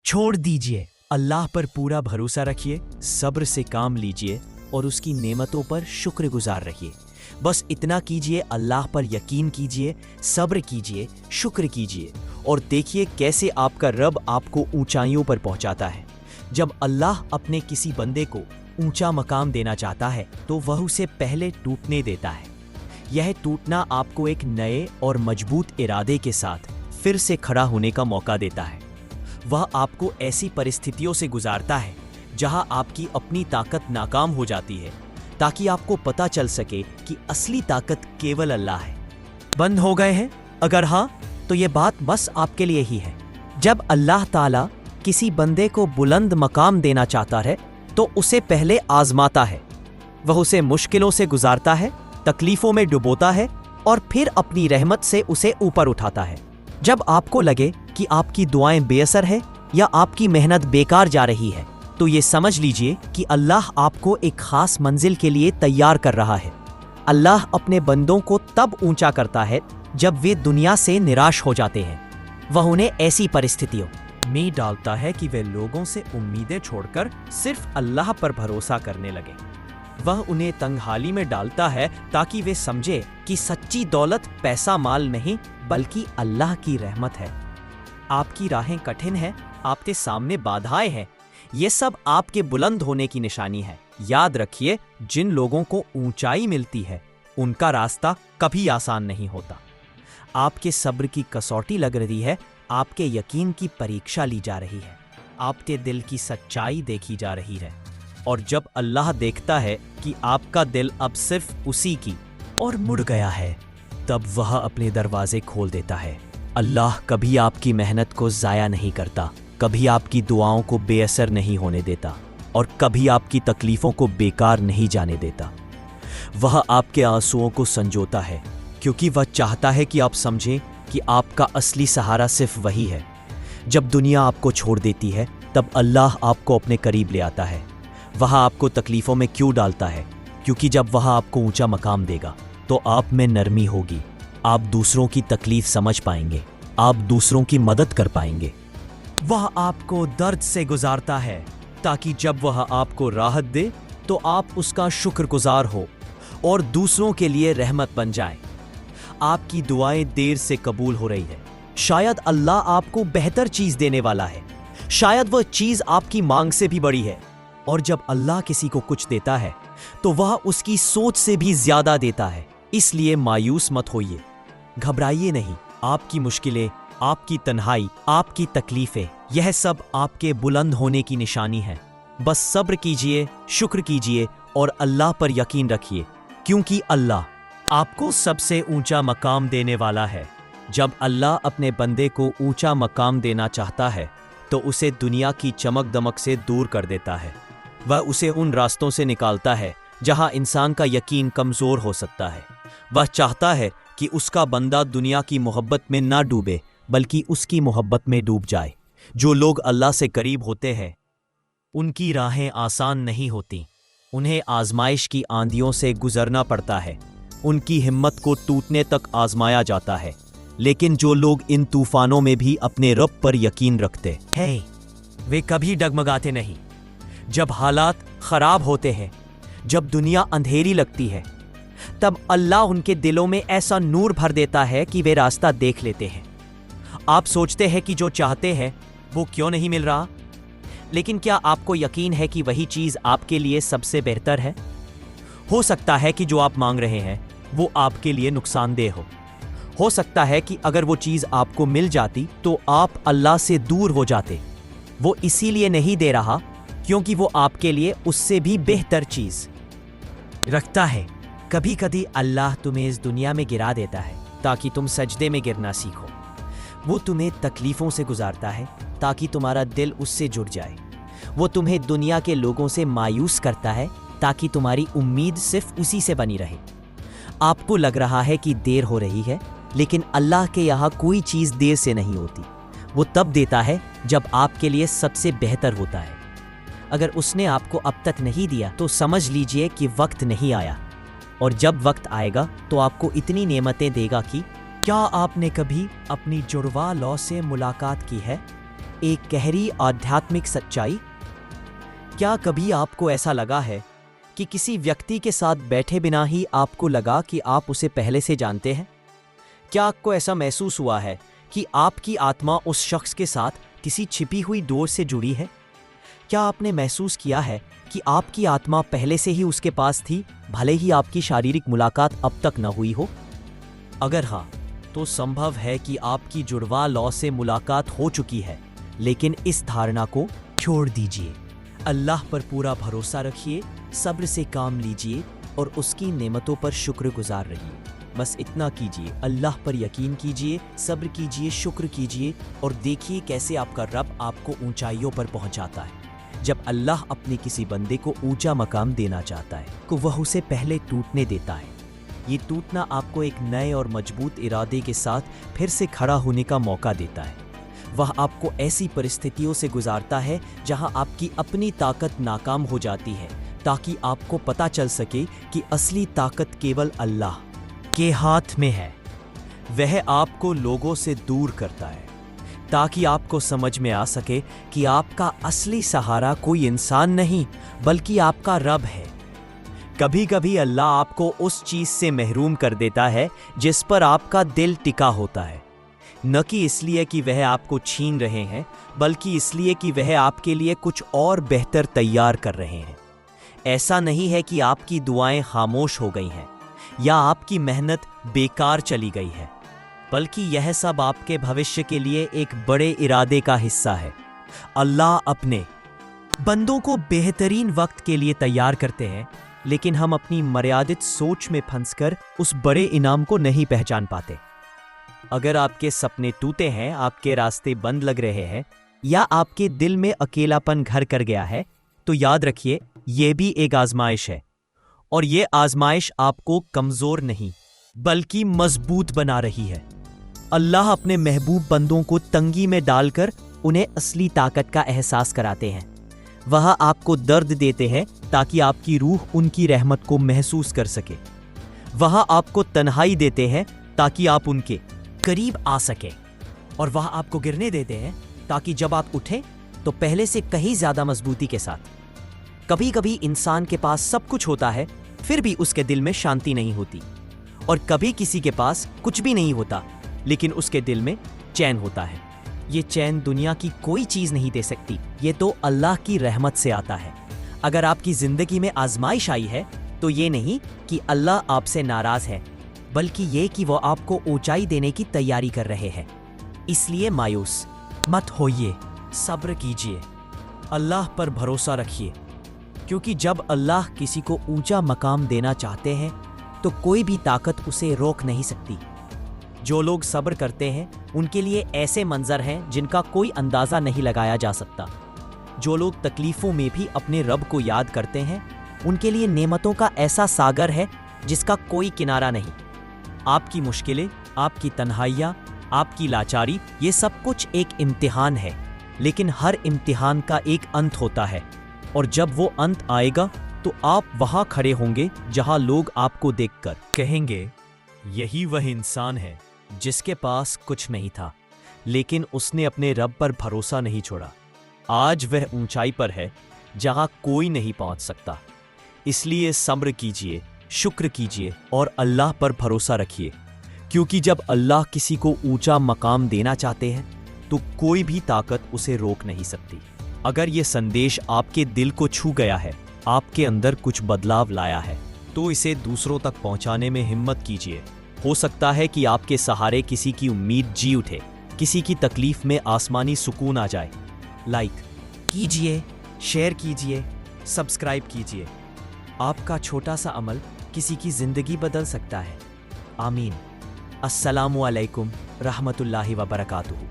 छोड़ दीजिए, अल्लाह पर पूरा भरोसा रखिए, सब्र से काम लीजिए और उसकी नेमतों पर शुक्रगुजार रहिए। बस इतना कीजिए, अल्लाह पर यकीन कीजिए, सब्र कीजिए, शुक्र कीजिए और देखिए कैसे आपका रब आपको ऊंचाइयों पर पहुंचाता है। जब अल्लाह अपने किसी बंदे को ऊंचा मकाम देना चाहता है तो वह उसे पहले टूटने देता है। यह टूटना आपको एक नए और मजबूत इरादे के साथ फिर से खड़ा होने का मौका देता है। वह आपको ऐसी परिस्थितियों से गुजारता है जहां आपकी अपनी ताकत नाकाम हो जाती है, ताकि आपको पता चल सके कि असली ताकत केवल अल्लाह है। बंद हो गए हैं? अगर हाँ, तो ये बात बस आपके लिए ही है। जब अल्लाह ताला किसी बंदे को बुलंद मकाम देना चाहता है तो उसे पहले आजमाता है। वह उसे मुश्किलों से गुजारता है, तकलीफों में डुबोता है और फिर अपनी रहमत से उसे ऊपर उठाता है। जब आपको लगे कि आपकी दुआएं बेअसर है या आपकी मेहनत बेकार जा रही है, तो ये समझ लीजिए कि अल्लाह आपको एक खास मंजिल के लिए तैयार कर रहा है। अल्लाह अपने बंदों को तब ऊंचा करता है जब वे दुनिया से निराश हो जाते हैं। वह उन्हें ऐसी परिस्थितियों में डालता है कि वे लोगों से उम्मीदें छोड़कर सिर्फ अल्लाह पर भरोसा करने लगे। वह उन्हें तंगहाली में डालता है ताकि वे समझे कि सच्ची दौलत पैसा माल नहीं बल्कि अल्लाह की रहमत है। आपकी राहें कठिन हैं, आपके सामने बाधाएं हैं, ये सब आपके बुलंद होने की निशानी है। याद रखिए, जिन लोगों को ऊंचाई मिलती है उनका रास्ता कभी आसान नहीं होता। आपके सब्र की कसौटी लग रही है, आपके यकीन की परीक्षा ली जा रही है, आपके दिल की सच्चाई देखी जा रही है। और जब अल्लाह देखता है कि आपका दिल अब सिर्फ उसी की और मुड़ गया है, तब वह अपने दरवाजे खोल देता है। अल्लाह कभी आपकी मेहनत को ज़ाया नहीं करता, कभी आपकी दुआओं को बेअसर नहीं होने देता और कभी आपकी तकलीफ़ों को बेकार नहीं जाने देता। वह आपके आंसुओं को संजोता है क्योंकि वह चाहता है कि आप समझें कि आपका असली सहारा सिर्फ वही है। जब दुनिया आपको छोड़ देती है तब अल्लाह आपको अपने करीब ले आता है। वह आपको तकलीफ़ों में क्यों डालता है? क्योंकि जब वह आपको ऊंचा मकाम देगा तो आप में नरमी होगी, आप दूसरों की तकलीफ समझ पाएंगे, आप दूसरों की मदद कर पाएंगे। वह आपको दर्द से गुजारता है ताकि जब वह आपको राहत दे तो आप उसका शुक्रगुजार हो और दूसरों के लिए रहमत बन जाए। आपकी दुआएं देर से कबूल हो रही है, शायद अल्लाह आपको बेहतर चीज देने वाला है, शायद वह चीज आपकी मांग से भी बड़ी है। और जब अल्लाह किसी को कुछ देता है तो वह उसकी सोच से भी ज्यादा देता है। इसलिए मायूस मत होइए, घबराइए नहीं। आपकी मुश्किलें, आपकी तन्हाई, आपकी तकलीफें, यह सब आपके बुलंद होने की निशानी है। बस सब्र कीजिए, शुक्र कीजिए और अल्लाह पर यकीन रखिए, क्योंकि अल्लाह आपको सबसे ऊंचा मकाम देने वाला है। जब अल्लाह अपने बंदे को ऊंचा मकाम देना चाहता है तो उसे दुनिया की चमक दमक से दूर कर देता है। वह उसे उन रास्तों से निकालता है जहां इंसान का यकीन कमजोर हो सकता है। वह चाहता है कि उसका बंदा दुनिया की मोहब्बत में ना डूबे बल्कि उसकी मोहब्बत में डूब जाए। जो लोग अल्लाह से करीब होते हैं उनकी राहें आसान नहीं होती, उन्हें आजमाइश की आंधियों से गुजरना पड़ता है, उनकी हिम्मत को टूटने तक आजमाया जाता है। लेकिन जो लोग इन तूफानों में भी अपने रब पर यकीन रखते हैं, वे कभी डगमगाते नहीं। जब हालात खराब होते हैं, जब दुनिया अंधेरी लगती है, तब अल्लाह उनके दिलों में ऐसा नूर भर देता है कि वे रास्ता देख लेते हैं। आप सोचते हैं कि जो चाहते हैं वो क्यों नहीं मिल रहा, लेकिन क्या आपको यकीन है कि वही चीज आपके लिए सबसे बेहतर है? हो सकता है कि जो आप मांग रहे हैं वो आपके लिए नुकसानदेह हो सकता है कि अगर वो चीज आपको मिल जाती तो आप अल्लाह से दूर हो जाते। वो इसीलिए नहीं दे रहा क्योंकि वो आपके लिए उससे भी बेहतर चीज रखता है। कभी कभी अल्लाह तुम्हें इस दुनिया में गिरा देता है ताकि तुम सजदे में गिरना सीखो। वो तुम्हें तकलीफों से गुजारता है ताकि तुम्हारा दिल उससे जुड़ जाए। वो तुम्हें दुनिया के लोगों से मायूस करता है ताकि तुम्हारी उम्मीद सिर्फ उसी से बनी रहे। आपको लग रहा है कि देर हो रही है, लेकिन अल्लाह के यहाँ कोई चीज देर से नहीं होती। वो तब देता है जब आपके लिए सबसे बेहतर होता है। अगर उसने आपको अब तक नहीं दिया तो समझ लीजिए कि वक्त नहीं आया, और जब वक्त आएगा तो आपको इतनी नेमतें देगा कि क्या आपने कभी अपनी जुड़वा लौ से मुलाकात की है? एक गहरी आध्यात्मिक सच्चाई। क्या कभी आपको ऐसा लगा है कि किसी व्यक्ति के साथ बैठे बिना ही आपको लगा कि आप उसे पहले से जानते हैं? क्या आपको ऐसा महसूस हुआ है कि आपकी आत्मा उस शख्स के साथ किसी छिपी हुई डोर से जुड़ी है? क्या आपने महसूस किया है कि आपकी आत्मा पहले से ही उसके पास थी, भले ही आपकी शारीरिक मुलाकात अब तक न हुई हो? अगर हाँ, तो संभव है कि आपकी जुड़वा लौ से मुलाकात हो चुकी है, लेकिन इस धारणा को छोड़ दीजिए। अल्लाह पर पूरा भरोसा रखिए, सब्र से काम लीजिए और उसकी नेमतों पर शुक्रगुजार रहिए। बस इतना कीजिए, अल्लाह पर यकीन कीजिए, सब्र कीजिए, शुक्र कीजिए और देखिए कैसे आपका रब आपको ऊंचाइयों पर पहुंचाता है। जब अल्लाह अपने किसी बंदे को ऊंचा मकाम देना चाहता है तो वह उसे पहले टूटने देता है। ये टूटना आपको एक नए और मजबूत इरादे के साथ फिर से खड़ा होने का मौका देता है। वह आपको ऐसी परिस्थितियों से गुजारता है जहां आपकी अपनी ताकत नाकाम हो जाती है, ताकि आपको पता चल सके कि असली ताकत केवल अल्लाह के हाथ में है। वह आपको लोगों से दूर करता है ताकि आपको समझ में आ सके कि आपका असली सहारा कोई इंसान नहीं बल्कि आपका रब है। कभी कभी अल्लाह आपको उस चीज से महरूम कर देता है जिस पर आपका दिल टिका होता है, न कि इसलिए कि वह आपको छीन रहे हैं, बल्कि इसलिए कि वह आपके लिए कुछ और बेहतर तैयार कर रहे हैं। ऐसा नहीं है कि आपकी दुआएं खामोश हो गई हैं या आपकी मेहनत बेकार चली गई है, बल्कि यह सब आपके भविष्य के लिए एक बड़े इरादे का हिस्सा है। अल्लाह अपने बंदों को बेहतरीन वक्त के लिए तैयार करते हैं, लेकिन हम अपनी मर्यादित सोच में फंसकर उस बड़े इनाम को नहीं पहचान पाते। अगर आपके सपने टूटे हैं, आपके रास्ते बंद लग रहे हैं या आपके दिल में अकेलापन घर कर गया है, तो याद रखिए, यह भी एक आजमाइश है और यह आजमाइश आपको कमजोर नहीं बल्कि मजबूत बना रही है। अल्लाह अपने महबूब बंदों को तंगी में डालकर उन्हें असली ताकत का एहसास कराते हैं। वह आपको दर्द देते हैं ताकि आपकी रूह उनकी रहमत को महसूस कर सके। वह आपको तन्हाई देते हैं ताकि आप उनके करीब आ सके, और वह आपको गिरने देते हैं ताकि जब आप उठें तो पहले से कहीं ज्यादा मजबूती के साथ। कभी कभी इंसान के पास सब कुछ होता है, फिर भी उसके दिल में शांति नहीं होती, और कभी किसी के पास कुछ भी नहीं होता लेकिन उसके दिल में चैन होता है। ये चैन दुनिया की कोई चीज नहीं दे सकती, ये तो अल्लाह की रहमत से आता है। अगर आपकी जिंदगी में आजमाइश आई है तो ये नहीं कि अल्लाह आपसे नाराज है, बल्कि ये कि वो आपको ऊंचाई देने की तैयारी कर रहे हैं। इसलिए मायूस मत होइए, सब्र कीजिए, अल्लाह पर भरोसा रखिए, क्योंकि जब अल्लाह किसी को ऊंचा मकाम देना चाहते हैं तो कोई भी ताकत उसे रोक नहीं सकती। जो लोग सब्र करते हैं उनके लिए ऐसे मंजर हैं जिनका कोई अंदाजा नहीं लगाया जा सकता। जो लोग तकलीफों में भी अपने रब को याद करते हैं उनके लिए नेमतों का ऐसा सागर है जिसका कोई किनारा नहीं। आपकी मुश्किलें, आपकी तन्हाइयाँ, आपकी लाचारी, ये सब कुछ एक इम्तिहान है, लेकिन हर इम्तिहान का एक अंत होता है, और जब वो अंत आएगा तो आप वहां खड़े होंगे जहां लोग आपको देखकर कहेंगे, यही वह इंसान है जिसके पास कुछ नहीं था लेकिन उसने अपने रब पर भरोसा नहीं छोड़ा। आज वह ऊंचाई पर है जहां कोई नहीं पहुंच सकता। इसलिए सब्र कीजिए, शुक्र कीजिए और अल्लाह पर भरोसा रखिए, क्योंकि जब अल्लाह किसी को ऊंचा मकाम देना चाहते हैं तो कोई भी ताकत उसे रोक नहीं सकती। अगर ये संदेश आपके दिल को छू गया है, आपके अंदर कुछ बदलाव लाया है, तो इसे दूसरों तक पहुंचाने में हिम्मत कीजिए। हो सकता है कि आपके सहारे किसी की उम्मीद जी उठे, किसी की तकलीफ में आसमानी सुकून आ जाए। लाइक कीजिए, शेयर कीजिए, सब्सक्राइब कीजिए। आपका छोटा सा अमल किसी की जिंदगी बदल सकता है। आमीन। अस्सलामु अलैकुम रहमतुल्लाहि व बरकातुहू।